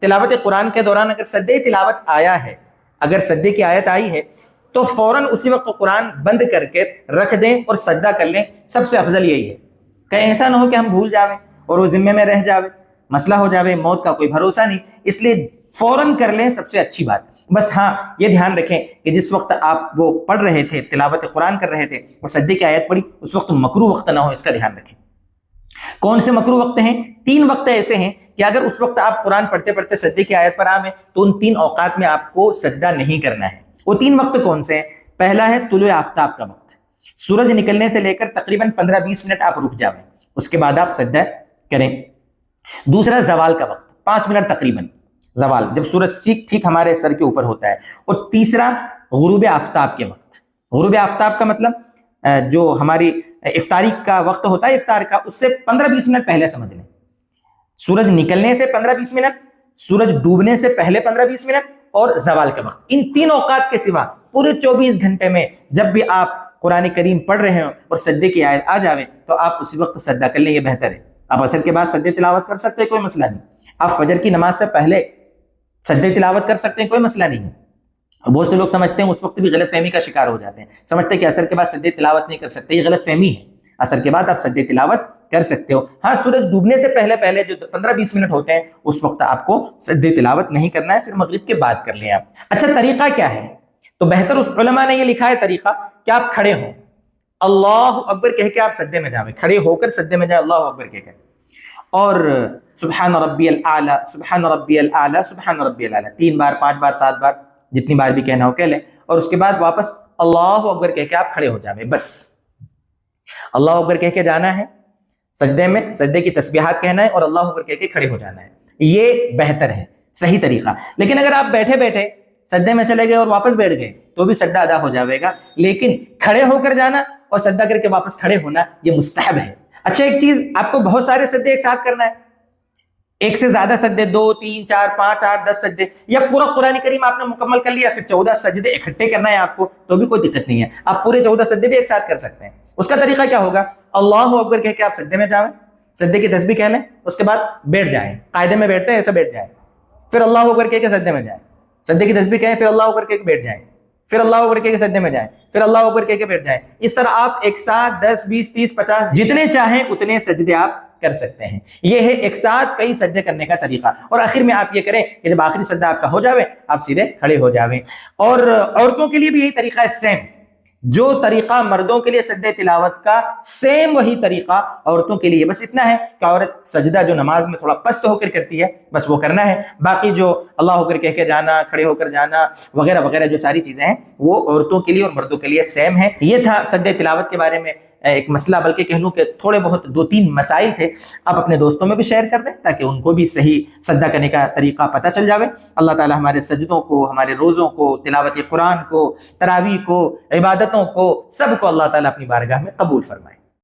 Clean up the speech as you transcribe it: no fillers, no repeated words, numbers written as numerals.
تلاوت قرآن کے دوران اگر سجدہ تلاوت آیا ہے، اگر سجدے کی آیت آئی ہے تو فوراً اسی وقت قرآن بند کر کے رکھ دیں اور سجدہ کر لیں. سب سے افضل یہی ہے. کہیں ایسا نہ ہو کہ ہم بھول جاویں اور وہ ذمے میں رہ جاوے، مسئلہ ہو جاوے، موت کا کوئی بھروسہ نہیں، اس لیے فوراً کر لیں، سب سے اچھی بات. بس ہاں یہ دھیان رکھیں کہ جس وقت آپ وہ پڑھ رہے تھے، تلاوت قرآن کر رہے تھے اور سجدے کی آیت پڑھی، اس وقت مکروہ وقت نہ ہو، اس کا دھیان رکھیں. کون سے مکروہ وقت ہیں؟ 3 وقت ایسے ہیں کہ اگر اس وقت آپ قرآن پڑھتے پڑھتے سجدے کی آیت پر آویں تو ان 3 اوقات میں آپ کو سجدہ نہیں کرنا ہے. وہ 3 وقت کون سے ہیں؟ پہلا ہے طلوع آفتاب کا وقت، سورج نکلنے سے لے کر تقریباً 15-20 منٹ آپ رک جاویں، اس کے بعد آپ سجدہ کریں. دوسرا زوال کا وقت، 5 منٹ تقریباً زوال، جب سورج ٹھیک ہمارے سر کے اوپر ہوتا ہے. اور تیسرا غروب آفتاب کے وقت. غروب آفتاب کا مطلب جو ہماری افطاری کا وقت ہوتا ہے، افطار کا، اس سے 15-20 منٹ پہلے سمجھ لیں. سورج نکلنے سے 15-20 منٹ، سورج ڈوبنے سے پہلے 15-20 منٹ اور زوال کا وقت. ان 3 اوقات کے سوا پورے 24 گھنٹے میں جب بھی آپ قرآن کریم پڑھ رہے ہوں اور سجدے کی آیت آ جاوے تو آپ اسی وقت سجدہ کر لیں، یہ بہتر ہے. آپ عصر کے بعد سجدے تلاوت کر سکتے ہیں، کوئی مسئلہ نہیں. آپ فجر کی نماز سے پہلے سجدے تلاوت کر سکتے ہیں، کوئی مسئلہ نہیں ہے. بہت سے لوگ سمجھتے ہیں، اس وقت بھی غلط فہمی کا شکار ہو جاتے ہیں، سمجھتے ہیں کہ عصر کے بعد سجدے تلاوت نہیں کر سکتے. یہ غلط فہمی ہے. عصر کے بعد آپ سجدے تلاوت کر سکتے ہو. ہاں سورج ڈوبنے سے پہلے جو 15-20 منٹ ہوتے ہیں اس وقت آپ کو سجدے تلاوت نہیں کرنا ہے، پھر مغرب کے بعد کر لیں آپ. اچھا طریقہ کیا ہے؟ تو بہتر اس علماء نے یہ لکھا ہے طریقہ کہ آپ کھڑے ہوں، اللہ اکبر کہہ کے آپ سجدے میں جاویں، کھڑے ہو کر سجدے میں جائیں اللہ اکبر کہہ کے، اور سبحان ربی الاعلی، سبحان ربی الاعلی، سبحان ربی الاعلی 3 بار 5 بار 7 بار جتنی بار بھی کہنا ہو کہہ لیں، اور اس کے بعد واپس اللہ اکبر کہہ کے آپ کھڑے ہو جاویں. بس اللہ اکبر کہہ کے جانا ہے سجدے میں، سجدے کی تسبیحات کہنا ہے اور اللہ اکبر کہہ کے کھڑے ہو جانا ہے. یہ بہتر ہے، صحیح طریقہ. لیکن اگر آپ بیٹھے بیٹھے سجدے میں چلے گئے اور واپس بیٹھ گئے تو بھی سجدہ ادا ہو جاوے گا، لیکن کھڑے ہو کر جانا اور سجدہ کر کے واپس کھڑے ہونا یہ مستحب ہے. اچھا ایک چیز، آپ کو بہت سارے سجدے ایک ساتھ کرنا ہے، ایک سے زیادہ سجدے، 2 3 4 5 8 10 سجدے، یا پورا قرآن کریم آپ نے مکمل کر لیا پھر 14 سجدے اکٹھے کرنا ہے آپ کو، تو بھی کوئی دقت نہیں ہے. آپ پورے 14 سجدے بھی ایک ساتھ کر سکتے ہیں. اس کا طریقہ کیا ہوگا؟ اللہ اکبر کہہ کے آپ سجدے میں جاویں، سجدے کی تسبیح کہہ لیں، اس کے بعد بیٹھ جائیں، قاعدے میں بیٹھتے ہیں ایسا بیٹھ جائیں، پھر اللہ اکبر کہہ کے سجدے میں جائیں، سجدے کی تسبیح کہیں، پھر اللہ اکبر کہہ کے بیٹھ جائیں، پھر اللہ اکبر کہہ کے سجدے میں جائیں، پھر اللہ اکبر کہہ کے بیٹھ جائیں. اس طرح آپ ایک ساتھ 10 20 30 50 جتنے چاہیں اتنے سجدے آپ کر سکتے ہیں. یہ ہے ایک ساتھ کئی سجدے کرنے کا طریقہ. اور آخر میں آپ یہ کریں کہ جب آخری سجدہ آپ کا ہو جاوے آپ سیدھے کھڑے ہو جاویں. اور عورتوں کے لیے بھی یہی طریقہ ہے، سیم جو طریقہ مردوں کے لیے سجدہ تلاوت کا، سیم وہی طریقہ عورتوں کے لیے. بس اتنا ہے کہ عورت سجدہ جو نماز میں تھوڑا پست ہو کر کرتی ہے بس وہ کرنا ہے، باقی جو اللہ اکبر کہہ کے جانا، کھڑے ہو کر جانا وغیرہ وغیرہ جو ساری چیزیں ہیں وہ عورتوں کے لیے اور مردوں کے لیے سیم ہے. یہ تھا سجدہ تلاوت کے بارے میں ایک مسئلہ، بلکہ کہہ لوں کہ تھوڑے بہت 2-3 مسائل تھے. آپ اپنے دوستوں میں بھی شیئر کر دیں تاکہ ان کو بھی صحیح سجدہ کرنے کا طریقہ پتہ چل جاوے. اللہ تعالی ہمارے سجدوں کو، ہمارے روزوں کو، تلاوت قرآن کو، تراویح کو، عبادتوں کو، سب کو اللہ تعالی اپنی بارگاہ میں قبول فرمائے.